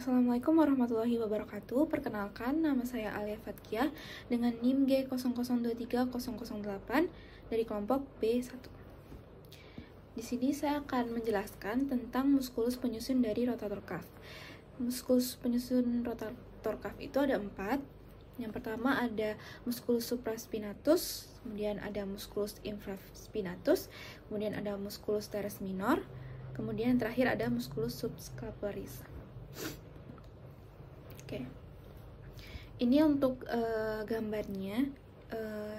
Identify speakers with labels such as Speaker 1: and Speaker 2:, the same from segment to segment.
Speaker 1: Assalamualaikum warahmatullahi wabarakatuh. Perkenalkan, nama saya Alia Fatkiah dengan NIM G0023008 dari kelompok B1. Di sini saya akan menjelaskan tentang muskulus penyusun dari rotator cuff. Muskulus penyusun rotator cuff itu ada 4. Yang pertama ada musculus supraspinatus, kemudian ada musculus infraspinatus, kemudian ada musculus teres minor, kemudian yang terakhir ada musculus subscapularis. Oke. Ini untuk gambarnya,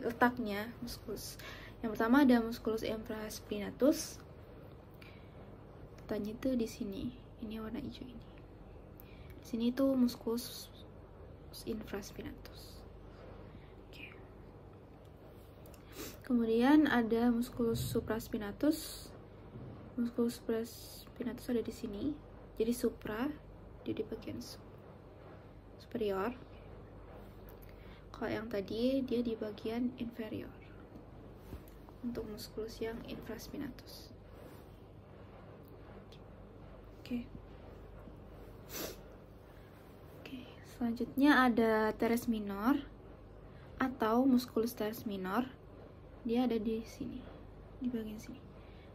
Speaker 1: letaknya musculus. Yang pertama ada musculus infraspinatus. Letaknya itu di sini. Ini warna hijau ini. Di sini itu musculus infraspinatus. Oke. Kemudian ada musculus supraspinatus. Musculus supraspinatus ada di sini. Jadi supra di bagian superior. Kalau yang tadi dia di bagian inferior. Untuk musculus yang infraspinatus. Oke. Selanjutnya ada teres minor atau musculus teres minor. Dia ada di sini, di bagian sini,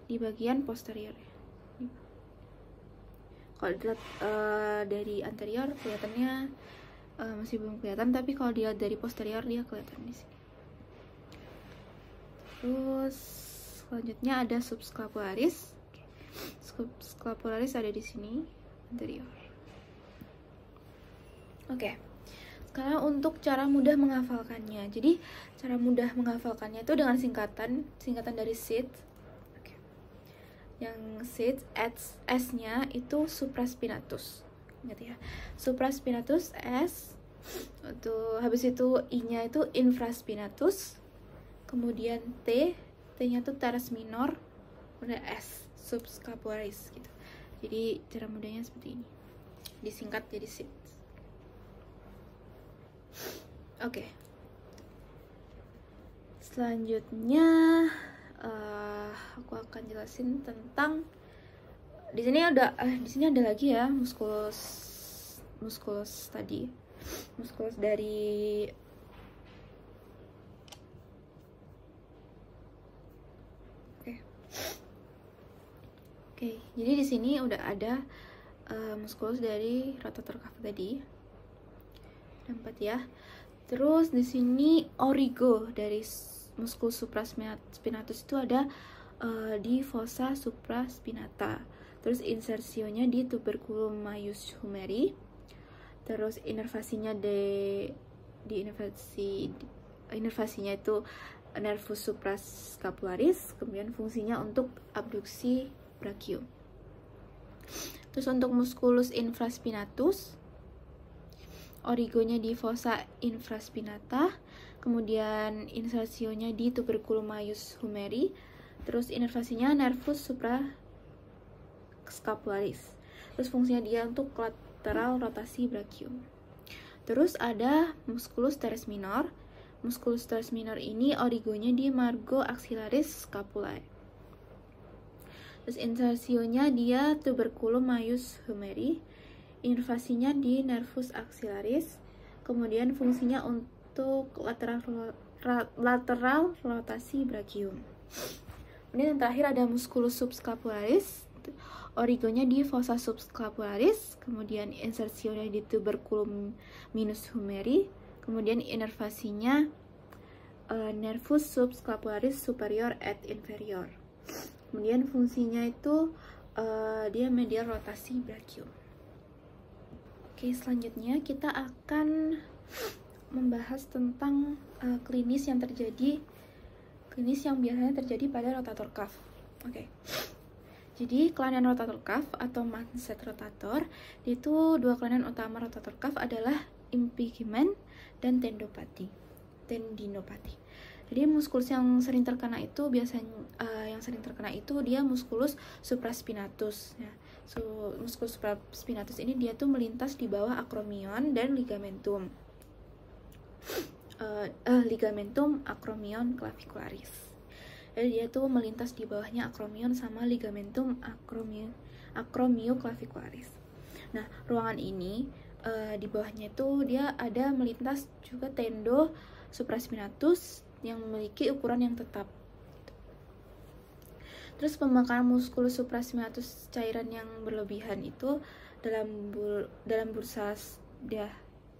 Speaker 1: di bagian posterior. Kalau dilihat dari anterior kelihatannya masih belum kelihatan, tapi kalau dilihat dari posterior dia kelihatan di sini. Terus selanjutnya ada subscapularis. Subscapularis ada di sini, anterior. Oke. Sekarang untuk cara mudah menghafalkannya. Jadi cara mudah menghafalkannya itu dengan singkatan dari SID. Yang SID S-nya itu supraspinatus. Ingat ya. Supraspinatus S. Habis itu I-nya itu infraspinatus. Kemudian T-nya itu teres minor. Kemudian S, subscapularis gitu. Jadi cara mudahnya seperti ini. Disingkat jadi SID. Oke. Selanjutnya aku akan jelasin tentang di sini ada lagi ya musculus tadi. Musculus dari Oke, jadi di sini udah ada musculus dari rotator cuff tadi. Ada 4 ya. Terus di sini origo dari musculus supraspinatus itu ada di fossa supraspinata. Terus insersionya di tuberculum maius humeri. Terus inervasinya inervasinya itu nervus suprascapularis. Kemudian fungsinya untuk abduksi brachium. Terus untuk musculus infraspinatus, origonya di fossa infraspinata, kemudian insersionya di tuberculum maius humeri, terus inervasinya nervus suprascapularis. Terus fungsinya dia untuk lateral rotasi brachium. Terus ada musculus teres minor. Musculus teres minor ini origonya di margo axillaris scapulae. Terus insersionya dia tuberculum maius humeri. Inervasinya di nervus axillaris, kemudian fungsinya untuk lateral rotasi brachium. Ini yang terakhir ada musculus subscapularis, origonya di fossa subscapularis, kemudian insersionya di tuberculum minus humeri, kemudian inervasinya nervus subscapularis superior et inferior. Kemudian fungsinya itu dia medial rotasi brachium. Oke, selanjutnya kita akan membahas tentang klinis yang biasanya terjadi pada rotator cuff. Oke. Jadi kelainan rotator cuff atau manset rotator itu 2 kelainan utama rotator cuff adalah impingement dan tendinopati. Jadi muskulus yang sering terkena itu dia musculus supraspinatus ya. Musculus supraspinatus ini dia tuh melintas di bawah acromion dan ligamentum. Ligamentum acromion clavicularis. Jadi dia tuh melintas di bawahnya acromion sama ligamentum acromioclavicularis. Nah, ruangan ini di bawahnya itu dia ada melintas juga tendo supraspinatus yang memiliki ukuran yang tetap. Terus pembengkakan muskulus supraspinatus cairan yang berlebihan itu dalam bursa dia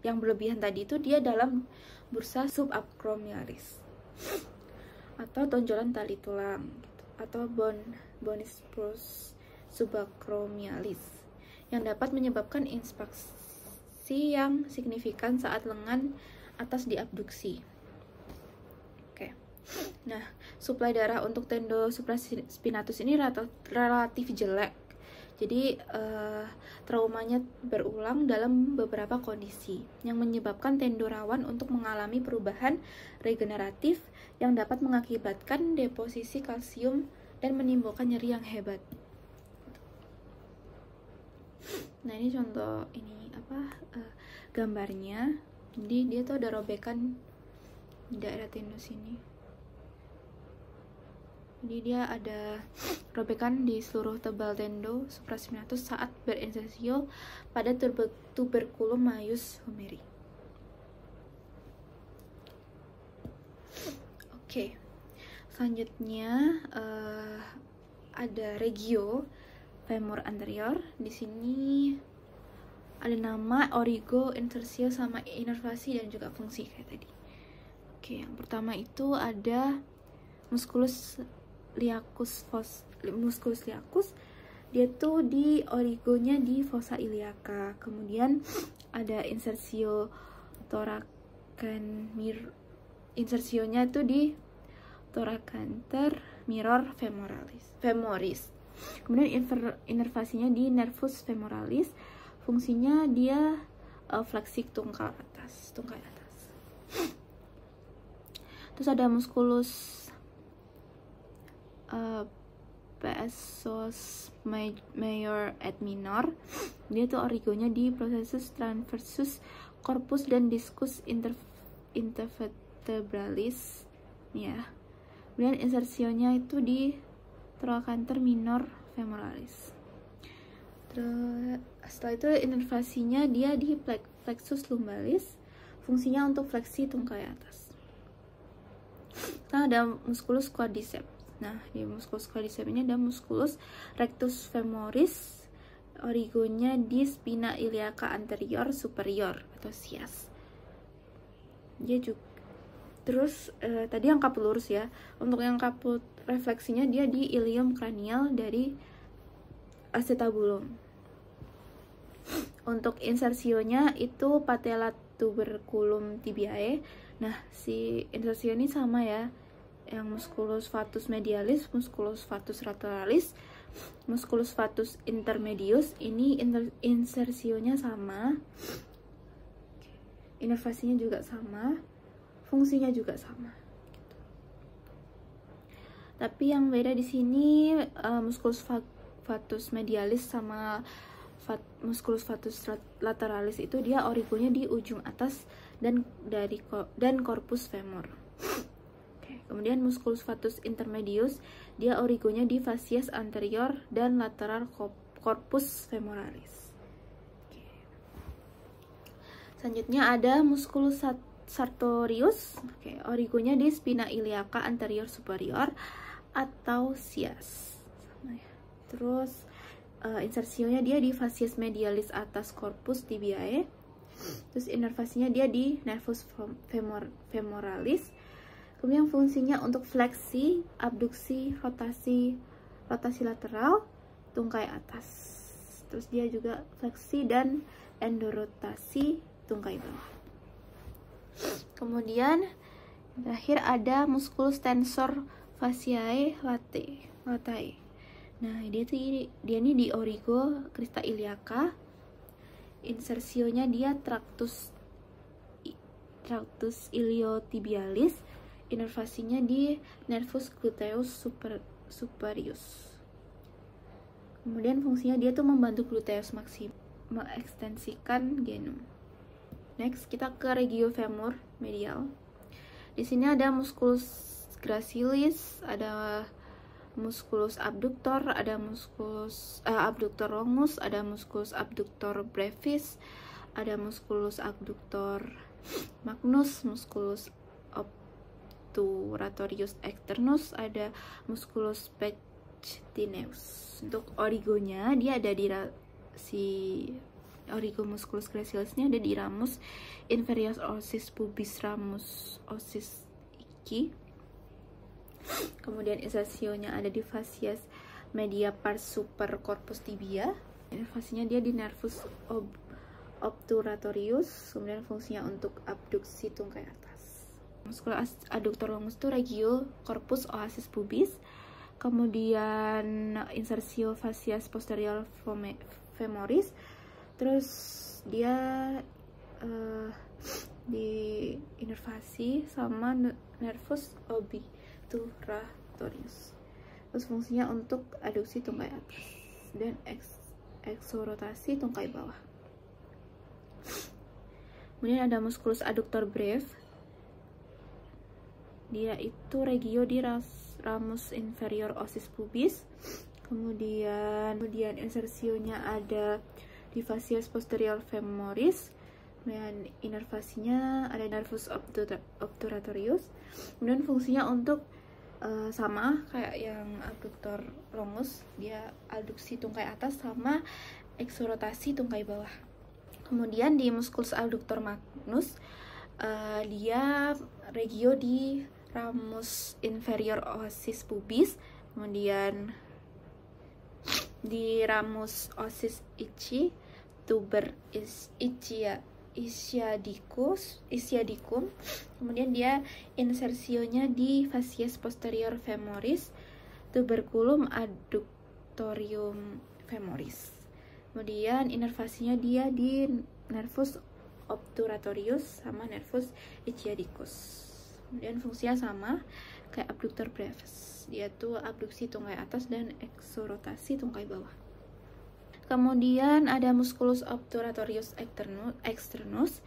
Speaker 1: yang berlebihan tadi itu dia dalam bursa subacromialis atau tonjolan tali tulang gitu, atau bonis subacromialis yang dapat menyebabkan inspasi yang signifikan saat lengan atas diabduksi. Oke. Nah, suplai darah untuk tendo supraspinatus ini relatif jelek. Jadi traumanya berulang dalam beberapa kondisi yang menyebabkan tendo rawan untuk mengalami perubahan regeneratif yang dapat mengakibatkan deposisi kalsium dan menimbulkan nyeri yang hebat. Nah, ini contoh gambarnya. Jadi dia tuh ada robekan di daerah tendo sini. Jadi dia ada robekan di seluruh tebal tendo supraspinatus saat berinsersio pada tuberculum maius humeri. Oke, selanjutnya ada regio femur anterior. Di sini ada nama, origo, insersio, sama inervasi dan juga fungsi kayak tadi. Oke, yang pertama itu ada musculus liacus. Dia tuh di origonya di fossa iliaca. Kemudian ada insersio thoracan insersionya tuh di thoracanter mirror femoris. Kemudian inervasinya di nervus femoralis. Fungsinya dia fleksi tungkai atas. Terus ada musculus psoas major et minor. Dia tuh origonya di processus transversus corpus dan discus intervertebralis ya. Kemudian insersionya itu di thoracanter minor femoralis. Terus setelah itu inervasinya dia di plexus lumbalis. Fungsinya untuk fleksi tungkai atas. Nah, ada musculus quadriceps. Nah, di musculus quadriceps ini ada musculus rectus femoris. Origonya di spina iliaca anterior superior atau sias. Dia juga terus tadi yang kaput lurus ya. Untuk yang kaput refleksinya dia di ilium cranial dari acetabulum. Untuk insersionya itu patella tuberculum tibiae. Nah, si insersio ini sama ya. Yang musculus fatus medialis, musculus fatus lateralis, musculus fatus intermedius, ini insersionya sama. Inervasinya juga sama. Fungsinya juga sama. Gitu. Tapi yang beda di sini musculus fatus medialis sama musculus fatus lateralis itu dia origonya di ujung atas dan corpus femur. Oke, kemudian musculus fatus intermedius dia origonya di facies anterior dan lateral corpus femoralis. Oke. Selanjutnya ada musculus sartorius. Oke, origonya di spina iliaca anterior superior atau sias. Sama ya. Terus insersionya dia di facies medialis atas corpus tibiae. Terus inervasinya dia di nervus femoralis. Kemudian fungsinya untuk fleksi, abduksi, rotasi lateral, tungkai atas. Terus dia juga fleksi dan endorotasi tungkai bawah. Kemudian terakhir ada musculus tensor fasciae latae. Nah, dia ini di origo crista iliaca. Insersionya dia tractus iliotibialis. Inervasinya di nervus gluteus superius. Kemudian fungsinya dia tuh membantu gluteus maximus mengekstensikan genum. Next, kita ke regio femur medial. Di sini ada musculus gracilis, ada musculus abductor, ada musculus abductor longus, ada musculus abductor brevis, ada musculus abductor magnus, musculus obturatorius externus, ada musculus pectineus. Untuk origonya dia ada di origo musculus gracilisnya ada di ramus inferior ossis pubis, ramus ossis iki. Kemudian insersionya ada di fascias media pars super corpus tibia. Inervasinya dia di nervus obturatorius. Kemudian fungsinya untuk abduksi tungkai atas. Musculus adductor longus itu regio corpus oasis pubis. Kemudian insersio fascias posterior femoris. Terus dia di inervasi sama nervus obturatorius. Terus fungsinya untuk aduksi tungkai atas dan eksorotasi tungkai bawah. Kemudian ada musculus adductor breve. Dia itu regio di ramus inferior ossis pubis. Kemudian insersionya ada di fascias posterior femoris. Kemudian inervasinya ada nervus obturatorius. Kemudian fungsinya untuk sama kayak yang abductor longus, dia aduksi tungkai atas sama eksorotasi tungkai bawah. Kemudian di musculus adductor magnus, dia regio di ramus inferior ossis pubis. Kemudian di ramus ossis ichi, tuber ischiadicum. Kemudian dia insersionya di fascias posterior femoris, tuberculum adductorium femoris. Kemudian inervasinya dia di nervus obturatorius sama nervus ischiadicus. Kemudian fungsinya sama kayak abductor brevis, dia tuh abduksi tungkai atas dan eksorotasi tungkai bawah. Kemudian ada musculus obturatorius externus,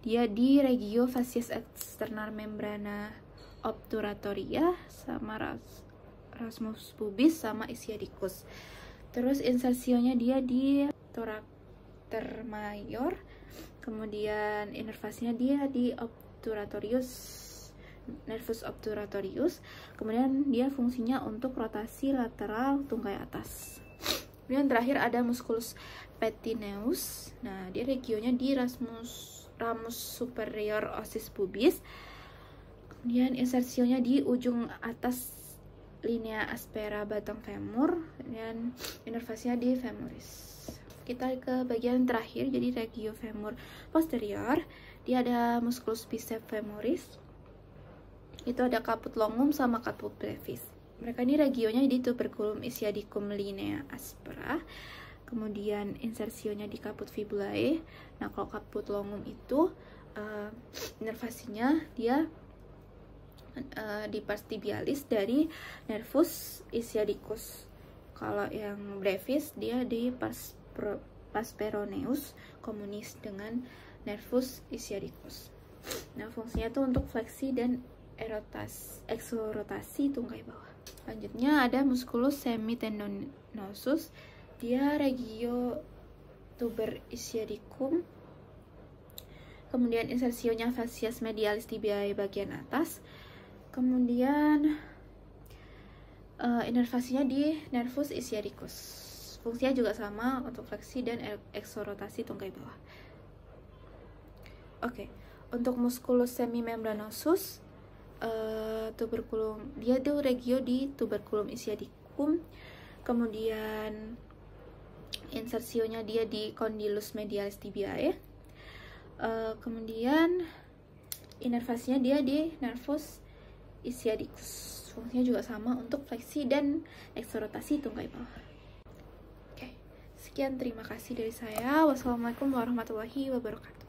Speaker 1: dia di regio fascias externa membrana obturatoria sama ramus pubis sama ischiadicus. Terus insersionya dia di thoracer mayor. Kemudian inervasinya dia di nervus obturatorius. Kemudian dia fungsinya untuk rotasi lateral tungkai atas. Kemudian terakhir ada musculus pectineus. Nah, dia regionya di ramus superior ossis pubis. Kemudian insersionya di ujung atas linea aspera batang femur, dan inervasinya di femoris. Kita ke bagian terakhir, jadi regio femur posterior. Dia ada musculus biceps femoris. Itu ada caput longum sama caput brevis. Mereka ini regionya di tuberculum ischiadicum linea aspera. Kemudian insersionya di caput fibulae. Nah, kalau caput longum itu inervasinya dia di pars tibialis dari nervus ischiadicus. Kalau yang brevis dia di pars peroneus communis dengan nervus ischiadicus. Nah, fungsinya itu untuk fleksi dan eksorotasi tungkai bawah. Selanjutnya ada musculus semitendinosus, dia regio tuber ischiadicum. Kemudian insersionya fascias medialis tibiae bagian atas. Kemudian inervasinya di nervus ischiadicus. Fungsinya juga sama untuk fleksi dan eksorotasi tungkai bawah. Oke, untuk musculus semimembranosus, tuberculum, dia tuh regio di tuberculum ischiadicum. Kemudian insersionya dia di condylus medialis tibiae. Kemudian inervasinya dia di nervus ischiadicus. Fungsinya juga sama untuk fleksi dan eksorotasi tungkai bawah. Oke, sekian, terima kasih dari saya. Wassalamualaikum warahmatullahi wabarakatuh.